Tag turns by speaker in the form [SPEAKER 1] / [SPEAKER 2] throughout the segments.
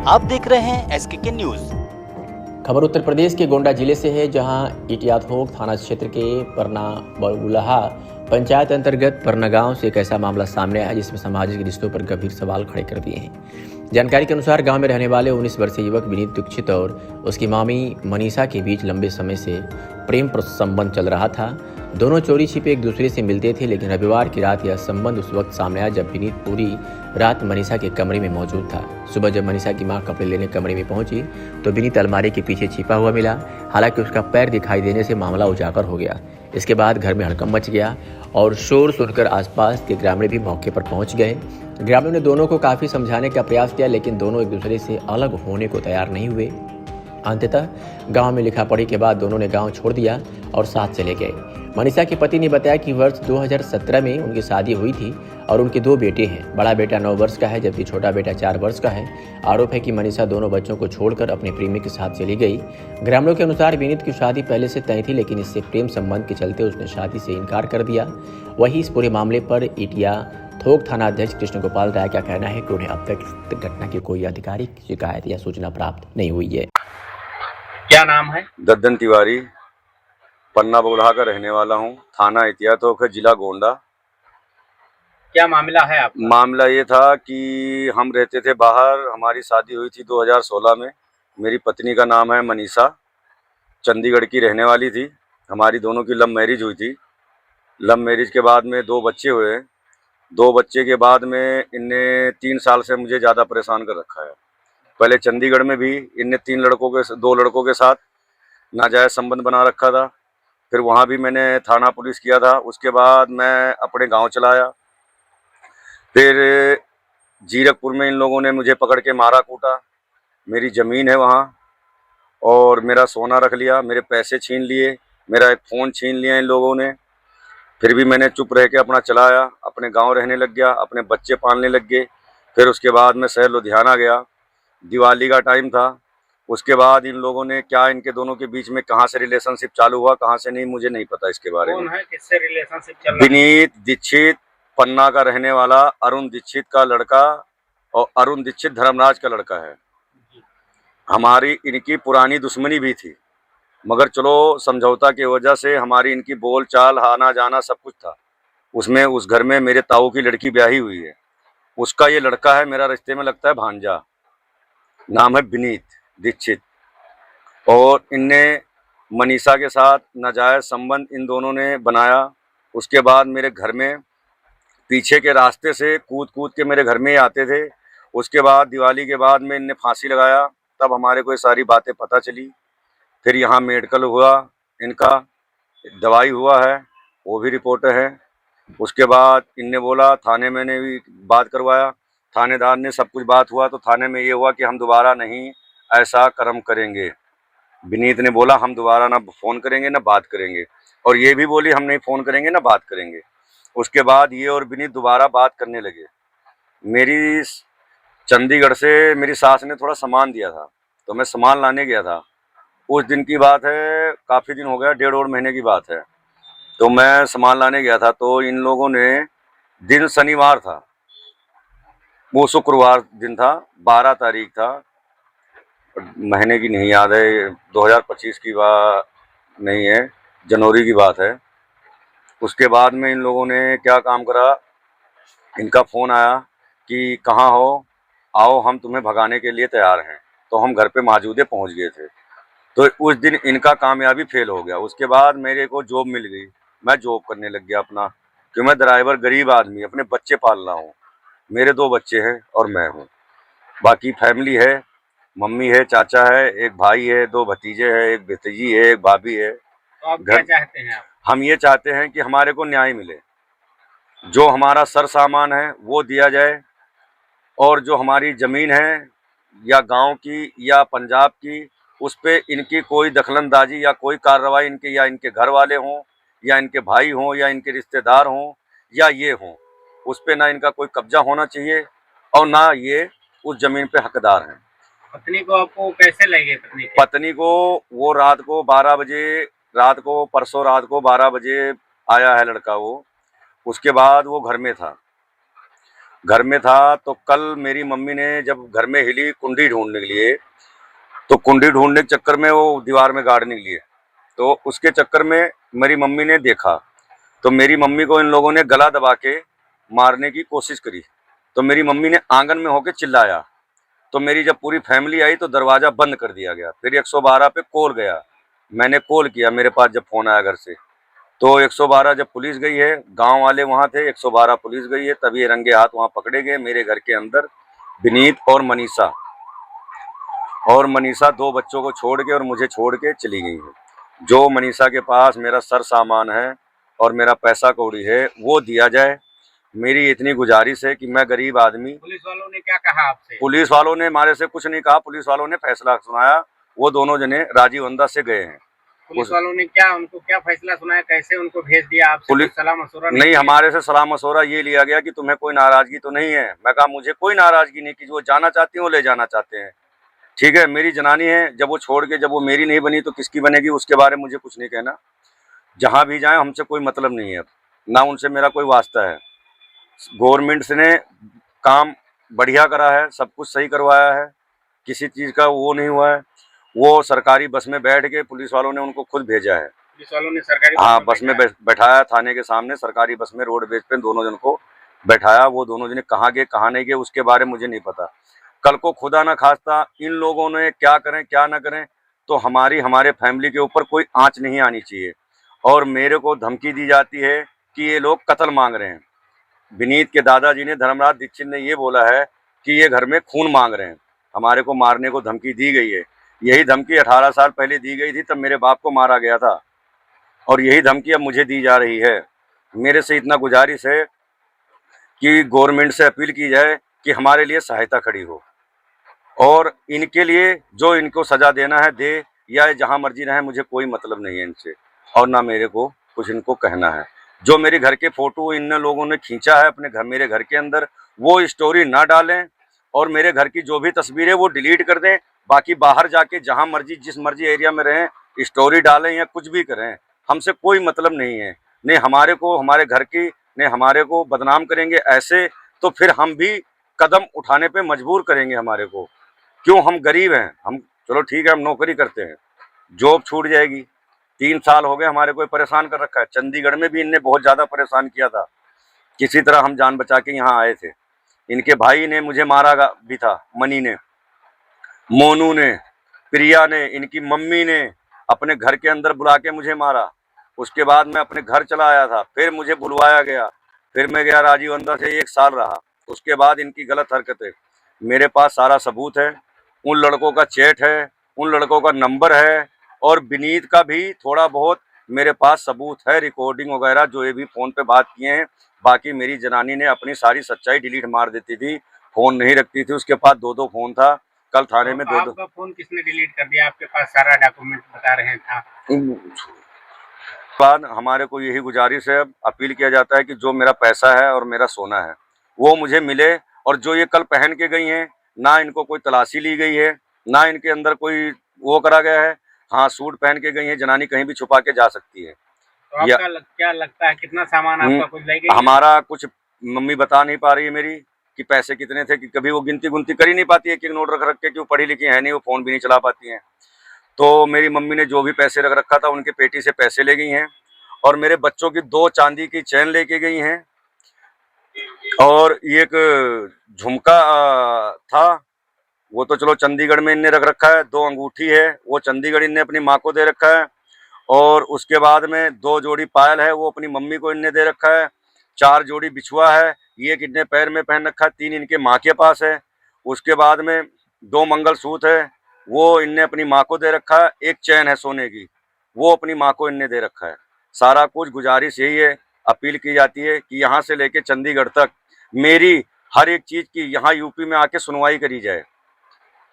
[SPEAKER 1] आप देख रहे हैं SKK न्यूज।
[SPEAKER 2] खबर उत्तर प्रदेश के गोंडा जिले से है, जहां इटियाथोक थाना क्षेत्र के परना बरगुलहा पंचायत अंतर्गत परना गांव से एक ऐसा मामला सामने आया जिसमें सामाजिक रिश्तों पर गंभीर सवाल खड़े कर दिए हैं। जानकारी के अनुसार गांव में रहने वाले 19 वर्षीय युवक विनीत दीक्षित और उसकी मामी मनीषा के बीच लंबे समय से प्रेम संबंध चल रहा था। दोनों चोरी छिपे एक दूसरे से मिलते थे, लेकिन रविवार की रात यह संबंध उस वक्त सामने आया जब विनीत पूरी रात मनीषा के कमरे में मौजूद था। सुबह जब मनीषा की मां कपड़े लेने कमरे में पहुंची तो विनीत अलमारी के पीछे छिपा हुआ मिला। हालांकि उसका पैर दिखाई देने से मामला उजागर हो गया। इसके बाद घर में हड़कंप मच गया और शोर सुनकर आसपास के ग्रामीण भी मौके पर पहुंच गए। ग्रामीणों ने दोनों को काफी समझाने का प्रयास किया, लेकिन दोनों एक दूसरे से अलग होने को तैयार नहीं हुए। अंततः गांव में लिखा पढ़ी के बाद दोनों ने गांव छोड़ दिया और साथ चले गए। मनीषा के पति ने बताया कि वर्ष 2017 में उनकी शादी हुई थी और उनके 2 बेटे हैं। बड़ा बेटा 9 वर्ष का है जबकि छोटा बेटा 4 वर्ष का है। आरोप है कि मनीषा दोनों बच्चों को छोड़कर अपने प्रेमी के साथ चली गई। ग्रामीणों के अनुसार विनीत की शादी पहले से तय थी, लेकिन इससे प्रेम संबंध के चलते उसने शादी से इनकार कर दिया। वहीं इस पूरे मामले पर इटियाथोक थाना अध्यक्ष कृष्ण गोपाल राय का कहना है कि उन्हें अब तक घटना की कोई आधिकारिक शिकायत या सूचना प्राप्त नहीं हुई है।
[SPEAKER 3] क्या नाम है?
[SPEAKER 4] दद्दन तिवारी, पन्ना बगुलहा का रहने वाला हूँ। थाना इटियाथोक है, जिला गोंडा।
[SPEAKER 3] क्या मामला है आपका?
[SPEAKER 4] मामला ये था कि हम रहते थे बाहर। हमारी शादी हुई थी 2016 में। मेरी पत्नी का नाम है मनीषा, चंडीगढ़ की रहने वाली थी। हमारी दोनों की लव मैरिज हुई थी। लव मैरिज के बाद में 2 बच्चे हुए। 2 बच्चे के बाद में इनने 3 साल से मुझे ज़्यादा परेशान कर रखा है। पहले चंडीगढ़ में भी इनने 2 लड़कों के साथ नाजायज़ संबंध बना रखा था। फिर वहाँ भी मैंने थाना पुलिस किया था। उसके बाद मैं अपने गांव चला आया। फिर जीरकपुर में इन लोगों ने मुझे पकड़ के मारा कूटा। मेरी ज़मीन है वहाँ और मेरा सोना रख लिया, मेरे पैसे छीन लिए, मेरा एक फ़ोन छीन लिया इन लोगों ने। फिर भी मैंने चुप रह के अपना चला आया, अपने गाँव रहने लग गया, अपने बच्चे पालने लग गए। फिर उसके बाद मैं शहर लुधियाना गया। दिवाली का टाइम था। उसके बाद इन लोगों ने क्या इनके दोनों के बीच में कहाँ से रिलेशनशिप चालू हुआ, कहाँ से नहीं, मुझे नहीं पता इसके बारे में।
[SPEAKER 3] कौन है, किससे रिलेशनशिप चल रहा है?
[SPEAKER 4] विनीत दीक्षित पन्ना का रहने वाला, अरुण दीक्षित का लड़का, और अरुण दीक्षित धर्मराज का लड़का है। हमारी इनकी पुरानी दुश्मनी भी थी, मगर चलो समझौता की वजह से हमारी इनकी बोल चाल, आना जाना सब कुछ था। उसमें उस घर में मेरे ताऊ की लड़की ब्याही हुई है। उसका ये लड़का है, मेरा रिश्ते में लगता है भांजा। नाम है विनीत दीक्षित। और इनने मनीषा के साथ नाजायज़ संबंध इन दोनों ने बनाया। उसके बाद मेरे घर में पीछे के रास्ते से कूद कूद के मेरे घर में ही आते थे। उसके बाद दिवाली के बाद में इनने फांसी लगाया, तब हमारे को ये सारी बातें पता चली। फिर यहाँ मेडिकल हुआ, इनका दवाई हुआ है, वो भी रिपोर्ट है। उसके बाद इनने बोला, थाने मैंने भी बात करवाया, थानेदार ने सब कुछ बात हुआ तो थाने में ये हुआ कि हम दोबारा नहीं ऐसा कर्म करेंगे। विनीत ने बोला हम दोबारा ना फ़ोन करेंगे ना बात करेंगे, और ये भी बोली हम नहीं फ़ोन करेंगे ना बात करेंगे। उसके बाद ये और विनीत दोबारा बात करने लगे। मेरी चंडीगढ़ से मेरी सास ने थोड़ा सामान दिया था, तो मैं सामान लाने गया था। उस दिन की बात है, काफ़ी दिन हो गया, 1.5 महीने की बात है। तो मैं सामान लाने गया था, तो इन लोगों ने, दिन शनिवार था, वो शुक्रवार दिन था, 12 तारीख था, महीने की नहीं याद है, 2025 की बात नहीं है, जनवरी की बात है। उसके बाद में इन लोगों ने क्या काम करा, इनका फ़ोन आया कि कहाँ हो, आओ हम तुम्हें भगाने के लिए तैयार हैं। तो हम घर पे मौजूद पहुँच गए थे। तो उस दिन इनका कामयाबी फेल हो गया। उसके बाद मेरे को जॉब मिल गई, मैं जॉब करने लग गया अपना, क्योंकि मैं ड्राइवर, गरीब आदमी, अपने बच्चे पाल रहा हूँ। मेरे 2 बच्चे हैं और मैं हूँ। बाकी फैमिली है, मम्मी है, चाचा है, एक भाई है, 2 भतीजे हैं, एक भतीजी है, एक भाभी है।
[SPEAKER 3] तो आप क्या चाहते हैं?
[SPEAKER 4] हम ये चाहते हैं कि हमारे को न्याय मिले, जो हमारा सर सामान है वो दिया जाए, और जो हमारी ज़मीन है या गांव की या पंजाब की, उस पे इनकी कोई दखलंदाजी या कोई कार्रवाई, इनके या इनके घर वाले हों या इनके भाई हों या इनके रिश्तेदार हों या ये हों, उस पे ना इनका कोई कब्जा होना चाहिए और ना ये उस ज़मीन पे हकदार हैं।
[SPEAKER 3] पत्नी को आपको कैसे लगे?
[SPEAKER 4] पत्नी को वो रात को 12 बजे, परसों रात को 12 बजे आया है लड़का वो। उसके बाद वो घर में था। घर में था। तो कल मेरी मम्मी ने जब घर में हिली कुंडी ढूंढने के लिए, तो कुंडी ढूंढने के चक्कर में वो दीवार में गाड़ निकली है। तो उसके चक्कर में मेरी मम्मी ने देखा, तो मेरी मम्मी को इन लोगों ने गला दबा के मारने की कोशिश करी। तो मेरी मम्मी ने आंगन में होके चिल्लाया, तो मेरी जब पूरी फैमिली आई तो दरवाज़ा बंद कर दिया गया। फिर 112 पे कॉल गया, मैंने कॉल किया, मेरे पास जब फ़ोन आया घर से, तो 112 जब पुलिस गई है, गांव वाले वहाँ थे, 112 पुलिस गई है, तब ये रंगे हाथ वहाँ पकड़े गए। मेरे घर के अंदर विनीत और मनीषा 2 बच्चों को छोड़ के और मुझे छोड़ के चली गई है। जो मनीषा के पास मेरा सर सामान है और मेरा पैसा कौड़ी है वो दिया जाए। मेरी इतनी गुजारिश है कि मैं गरीब आदमी।
[SPEAKER 3] पुलिस वालों ने क्या कहा आपसे?
[SPEAKER 4] पुलिस वालों ने हमारे से कुछ नहीं कहा, पुलिस वालों ने फैसला सुनाया। वो दोनों जने राजीव अंदा से गए हैं।
[SPEAKER 3] पुलिस वालों ने उनको क्या फैसला सुनाया, कैसे उनको भेज दिया आपसे?
[SPEAKER 4] पुलिस
[SPEAKER 3] सलाह मशवरा
[SPEAKER 4] नहीं, हमारे से सलाह मशवरा ये लिया गया कि तुम्हें कोई नाराजगी तो नहीं है। मैं कहा मुझे कोई नाराजगी नहीं, कि वो जाना चाहती हैं वो ले जाना चाहते हैं, ठीक है। मेरी जनानी है, जब वो छोड़ के जब वो मेरी नहीं बनी तो किसकी बनेगी, उसके बारे में मुझे कुछ नहीं कहना। जहाँ भी जाए हमसे कोई मतलब नहीं है, ना उनसे मेरा कोई वास्ता है। गवर्नमेंट ने काम बढ़िया करा है, सब कुछ सही करवाया है, किसी चीज़ का वो नहीं हुआ है। वो सरकारी बस में बैठ के पुलिस वालों ने उनको खुद भेजा है।
[SPEAKER 3] पुलिस वालों ने सरकारी
[SPEAKER 4] हाँ, बस में बैठाया, थाने के सामने सरकारी बस में रोडवेज पे दोनों जन को बैठाया। वो दोनों जने कहाँ गए कहाँ नहीं गए उसके बारे में मुझे नहीं पता। कल को खुदा ना खास्ता इन लोगों ने क्या करें क्या ना करें तो हमारे फैमिली के ऊपर कोई आंच नहीं आनी चाहिए। और मेरे को धमकी दी जाती है कि ये लोग कत्ल मांग रहे हैं। विनीत के दादाजी ने, धर्मराज दीक्षित ने ये बोला है कि ये घर में खून मांग रहे हैं, हमारे को मारने को धमकी दी गई है। यही धमकी 18 साल पहले दी गई थी, तब मेरे बाप को मारा गया था, और यही धमकी अब मुझे दी जा रही है। मेरे से इतना गुजारिश है कि गवर्नमेंट से अपील की जाए कि हमारे लिए सहायता खड़ी हो, और इनके लिए जो इनको सज़ा देना है दे, या जहाँ मर्जी रहें, मुझे कोई मतलब नहीं है इनसे, और ना मेरे को कुछ इनको कहना है। जो मेरे घर के फ़ोटो इन लोगों ने खींचा है अपने घर, मेरे घर के अंदर, वो स्टोरी ना डालें, और मेरे घर की जो भी तस्वीरें वो डिलीट कर दें। बाकी बाहर जाके जहाँ मर्जी जिस मर्जी एरिया में रहें, स्टोरी डालें या कुछ भी करें, हमसे कोई मतलब नहीं है। नहीं हमारे को हमारे घर की, नहीं हमारे को बदनाम करेंगे ऐसे, तो फिर हम भी कदम उठाने पे मजबूर करेंगे हमारे को। क्यों, हम गरीब हैं, हम चलो ठीक है हम नौकरी करते हैं, जॉब छूट जाएगी। 3 साल हो गए हमारे को परेशान कर रखा है। चंडीगढ़ में भी इनने बहुत ज़्यादा परेशान किया था, किसी तरह हम जान बचा के यहाँ आए थे। इनके भाई ने मुझे मारा भी था, मनी ने, मोनू ने, प्रिया ने, इनकी मम्मी ने अपने घर के अंदर बुला के मुझे मारा। उसके बाद मैं अपने घर चला आया था, फिर मुझे बुलवाया गया, फिर मैं गया राजीव अंदर से 1 साल रहा। उसके बाद इनकी गलत हरकतें, मेरे पास सारा सबूत है, उन लड़कों का चैट है, उन लड़कों का नंबर है, और विनीत का भी थोड़ा बहुत मेरे पास सबूत है, रिकॉर्डिंग वगैरह जो ये भी फ़ोन पे बात किए हैं। बाकी मेरी जनानी ने अपनी सारी सच्चाई डिलीट मार देती थी, फ़ोन नहीं रखती थी, उसके पास 2-2 फ़ोन था। कल थाने में 2-2
[SPEAKER 3] आपका फोन किसने डिलीट कर दिया? आपके पास सारा डॉक्यूमेंट बता रहे था।
[SPEAKER 4] बाद हमारे को यही गुजारिश है, अपील किया जाता है कि जो मेरा पैसा है और मेरा सोना है वो मुझे मिले। और जो ये कल पहन के गई हैं, ना इनको कोई तलाशी ली गई है, ना इनके अंदर कोई वो करा गया है। हाँ, सूट पहन के गई है, जनानी कहीं भी छुपा के जा सकती है।
[SPEAKER 3] तो आपका क्या लगता है कितना सामान आपका कुछ ले गई?
[SPEAKER 4] हमारा कुछ मम्मी बता नहीं पा रही है मेरी कि पैसे कितने थे, कि कभी वो गिनती गुनती कर ही नहीं पाती है, कि नोट रख रख के, क्यों पढ़ी लिखी है नहीं, वो फ़ोन भी नहीं चला पाती हैं। तो मेरी मम्मी ने जो भी पैसे रख रखा था उनके पेटी से पैसे ले गई हैं, और मेरे बच्चों की 2 चांदी की चैन लेके गई हैं, और एक झुमका था, वो तो चलो चंडीगढ़ में इनने रख रखा है। 2 अंगूठी है, वो चंडीगढ़ इनने अपनी माँ को दे रखा है, और उसके बाद में 2 जोड़ी पायल है, वो अपनी मम्मी को इनने दे रखा है। 4 जोड़ी बिछुआ है, ये कितने पैर में पहन रखा है, 3 इनके माँ के पास है। उसके बाद में 2 मंगलसूत्र है, वो इनने अपनी माँ को दे रखा है। 1 चैन है सोने की, वो अपनी माँ को इनने दे रखा है। सारा कुछ गुजारिश यही है, अपील की जाती है कि यहाँ से लेके चंडीगढ़ तक मेरी हर एक चीज़ की यहाँ यूपी में आके सुनवाई करी जाए।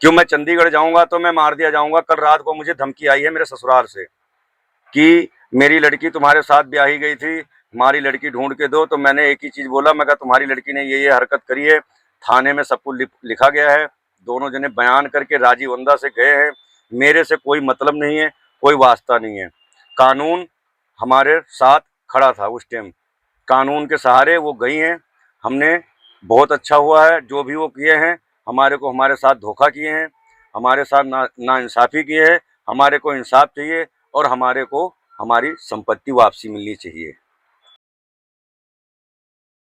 [SPEAKER 4] क्यों, मैं चंडीगढ़ जाऊँगा तो मैं मार दिया जाऊँगा। कल रात को मुझे धमकी आई है मेरे ससुराल से कि मेरी लड़की तुम्हारे साथ ब्याही गई थी, हमारी लड़की ढूंढ के दो। तो मैंने एक ही चीज़ बोला, मैं कहा तुम्हारी लड़की ने ये हरकत करी है, थाने में सब कुछ लिखा गया है। दोनों जने बयान करके राजीव अंदा से गए हैं। मेरे से कोई मतलब नहीं है, कोई वास्ता नहीं है। कानून हमारे साथ खड़ा था उस टाइम, कानून के सहारे वो गई हैं। हमने बहुत अच्छा हुआ है। जो भी वो किए हैं, हमारे को हमारे साथ धोखा किए हैं, हमारे साथ नाइंसाफ़ी किए हैं। हमारे को इंसाफ चाहिए और हमारे को हमारी संपत्ति वापसी मिलनी चाहिए।